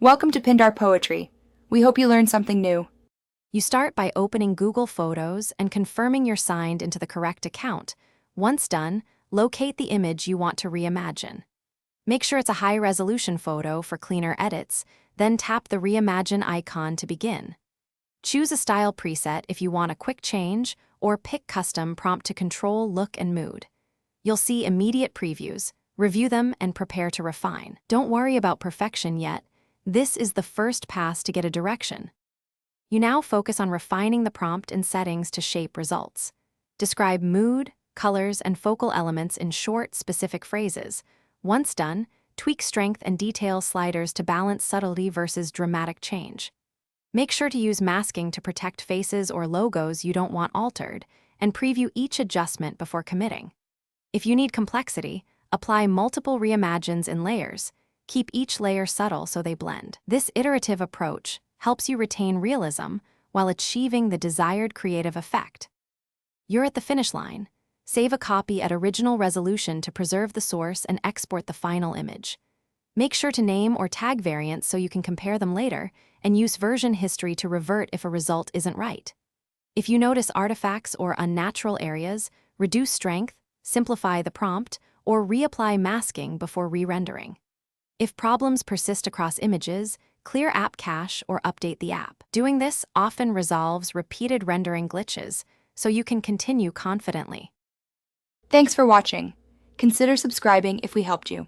Welcome to Pindar Poetry. We hope you learned something new. You start by opening Google Photos and confirming you're signed into the correct account. Once done, locate the image you want to reimagine. Make sure it's a high-resolution photo for cleaner edits, then tap the Reimagine icon to begin. Choose a style preset if you want a quick change, or pick Custom prompt to control look and mood. You'll see immediate previews, review them, and prepare to refine. Don't worry about perfection yet. This is the first pass to get a direction. You now focus on refining the prompt and settings to shape results. Describe mood, colors, and focal elements in short, specific phrases. Once done, tweak strength and detail sliders to balance subtlety versus dramatic change. Make sure to use masking to protect faces or logos you don't want altered, and preview each adjustment before committing. If you need complexity, apply multiple reimagines in layers. Keep each layer subtle so they blend. This iterative approach helps you retain realism while achieving the desired creative effect. You're at the finish line. Save a copy at original resolution to preserve the source and export the final image. Make sure to name or tag variants so you can compare them later, and use version history to revert if a result isn't right. If you notice artifacts or unnatural areas, reduce strength, simplify the prompt, or reapply masking before re-rendering. If problems persist across images, clear app cache or update the app. Doing this often resolves repeated rendering glitches, so you can continue confidently. Thanks for watching. Consider subscribing if we helped you.